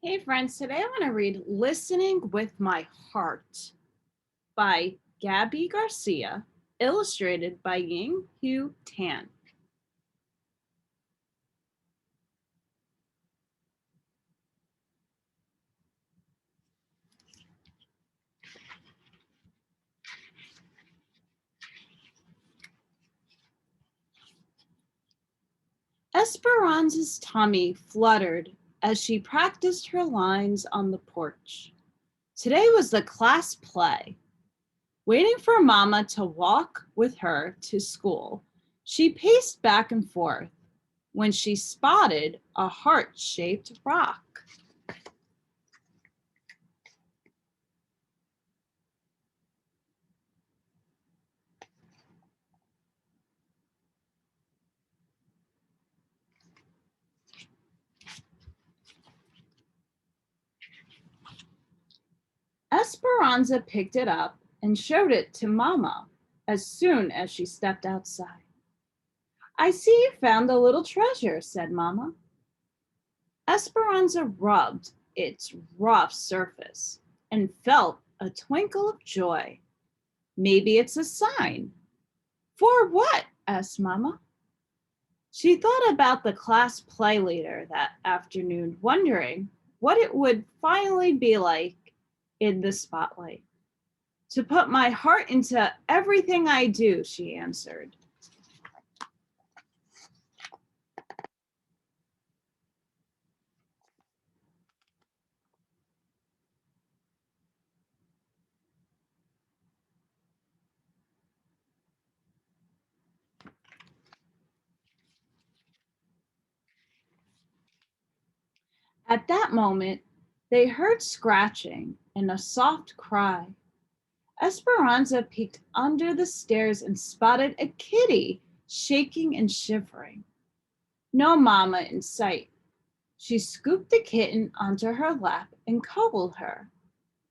Hey friends, today I want to read Listening with My Heart by Gabi Garcia, illustrated by Ying Hu Tan. Esperanza's tummy fluttered as she practiced her lines on the porch. Today was the class play. Waiting for Mama to walk with her to school, she paced back and forth when she spotted a heart-shaped rock. Esperanza picked it up and showed it to Mama as soon as she stepped outside. "I see you found a little treasure," said Mama. Esperanza rubbed its rough surface and felt a twinkle of joy. "Maybe it's a sign." "For what?" asked Mama. She thought about the class play later that afternoon, wondering what it would finally be like in the spotlight. "To put my heart into everything I do," she answered. At that moment, they heard scratching and a soft cry. Esperanza peeked under the stairs and spotted a kitty shaking and shivering. No Mama in sight. She scooped the kitten onto her lap and cuddled her.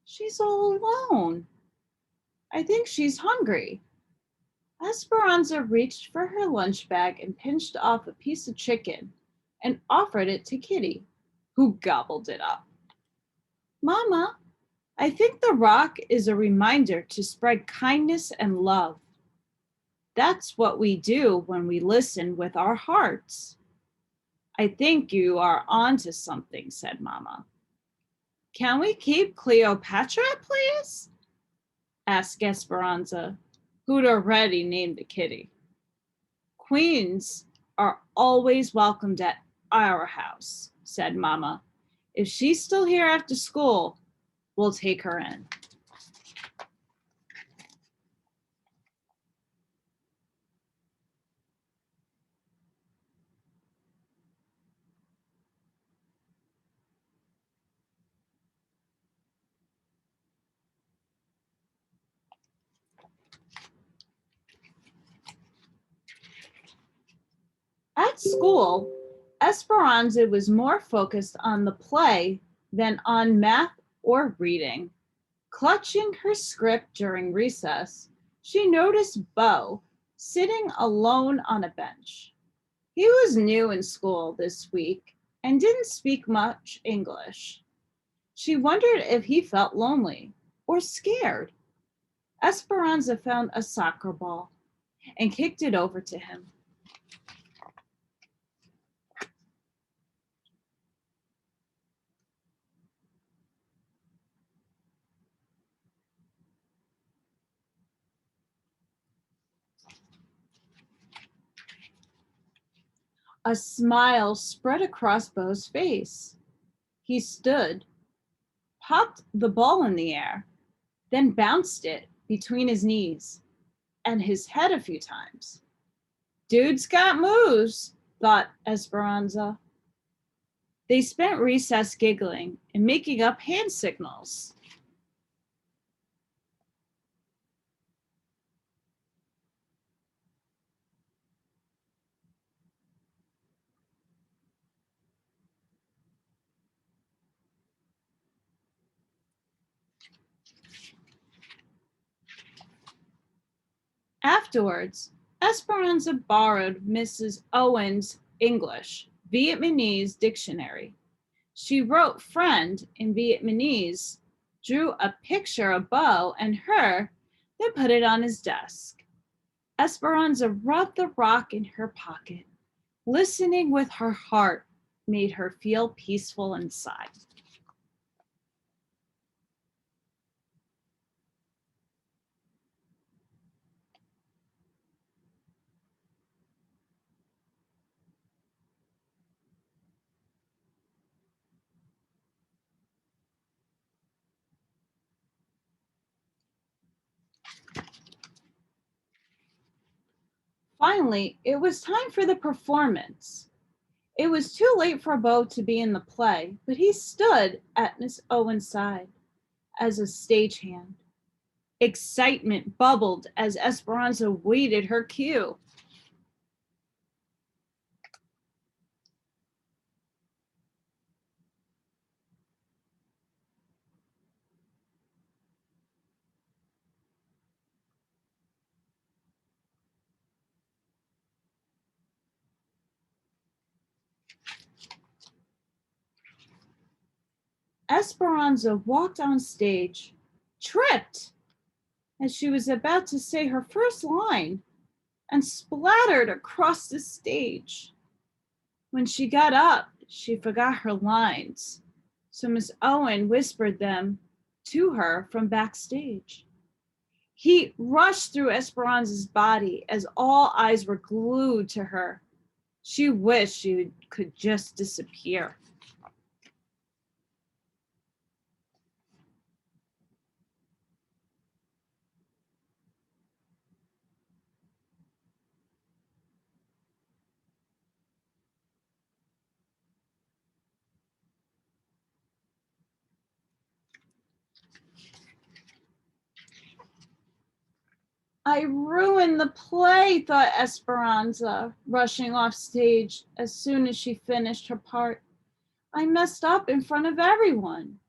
"She's all alone. I think she's hungry." Esperanza reached for her lunch bag and pinched off a piece of chicken and offered it to Kitty, who gobbled it up. "Mama, I think the rock is a reminder to spread kindness and love. That's what we do when we listen with our hearts." "I think you are onto something," said Mama. "Can we keep Cleopatra, please?" asked Esperanza, who'd already named the kitty. "Queens are always welcomed at our house," said Mama. "If she's still here after school, we'll take her in." At school, Esperanza was more focused on the play than on math or reading. Clutching her script during recess, she noticed Beau sitting alone on a bench. He was new in school this week and didn't speak much English. She wondered if he felt lonely or scared. Esperanza found a soccer ball and kicked it over to him. A smile spread across Beau's face. He stood, popped the ball in the air, then bounced it between his knees and his head a few times. "Dude's got moves," thought Esperanza. They spent recess giggling and making up hand signals. Afterwards, Esperanza borrowed Mrs. Owen's English Vietnamese dictionary. She wrote friend in Vietnamese, drew a picture of Bo and her, then put it on his desk. Esperanza rubbed the rock in her pocket. Listening with her heart made her feel peaceful inside. Finally, it was time for the performance. It was too late for Bo to be in the play, but he stood at Miss Owen's side as a stagehand. Excitement bubbled as Esperanza waited her cue. Esperanza walked on stage, tripped as she was about to say her first line, and splattered across the stage. When she got up, she forgot her lines, so Miss Owen whispered them to her from backstage. Heat rushed through Esperanza's body as all eyes were glued to her. She wished she could just disappear. I ruined the play, thought Esperanza, rushing off stage as soon as she finished her part. I messed up in front of everyone.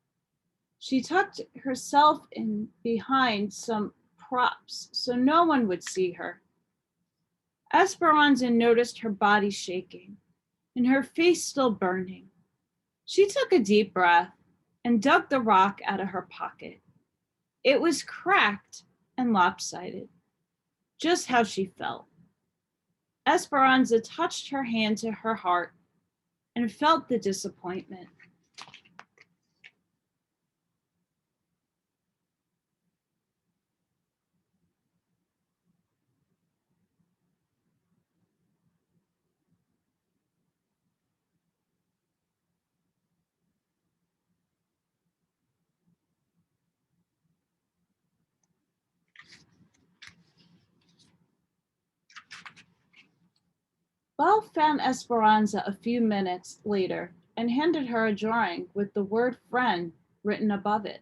She tucked herself in behind some props so no one would see her. Esperanza noticed her body shaking and her face still burning. She took a deep breath and dug the rock out of her pocket. It was cracked and lopsided, just how she felt. Esperanza touched her hand to her heart and felt the disappointment. Belle found Esperanza a few minutes later and handed her a drawing with the word friend written above it.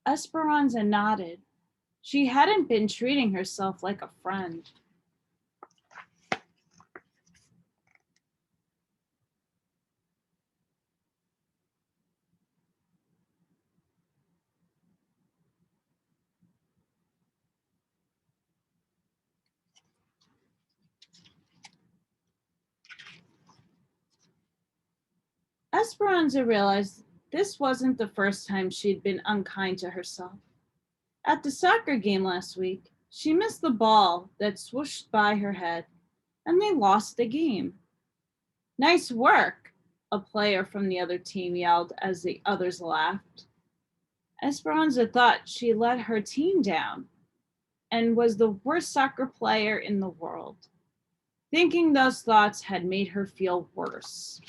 Esperanza nodded. She hadn't been treating herself like a friend. Esperanza realized this wasn't the first time she'd been unkind to herself. At the soccer game last week, she missed the ball that swooshed by her head, and they lost the game. Nice work, a player from the other team yelled as the others laughed. Esperanza thought she let her team down and was the worst soccer player in the world. Thinking those thoughts had made her feel worse.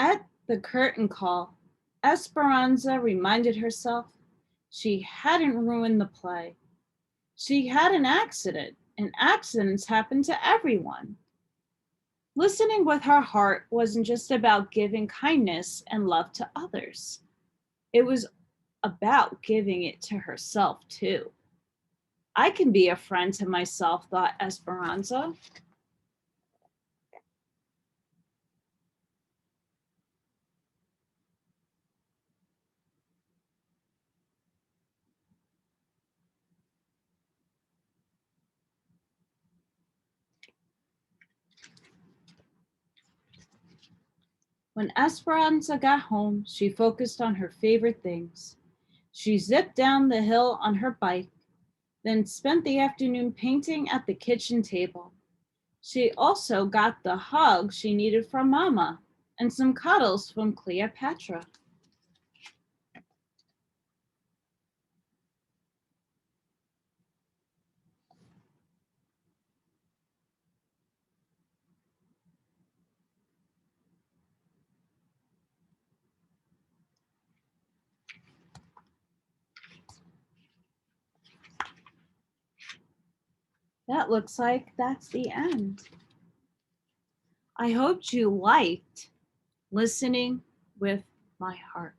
At the curtain call, Esperanza reminded herself she hadn't ruined the play. She had an accident, and accidents happen to everyone. Listening with her heart wasn't just about giving kindness and love to others, it was about giving it to herself too. I can be a friend to myself, thought Esperanza. When Esperanza got home, she focused on her favorite things. She zipped down the hill on her bike, then spent the afternoon painting at the kitchen table. She also got the hug she needed from Mama and some cuddles from Cleopatra. That looks like that's the end. I hoped you liked listening with my heart.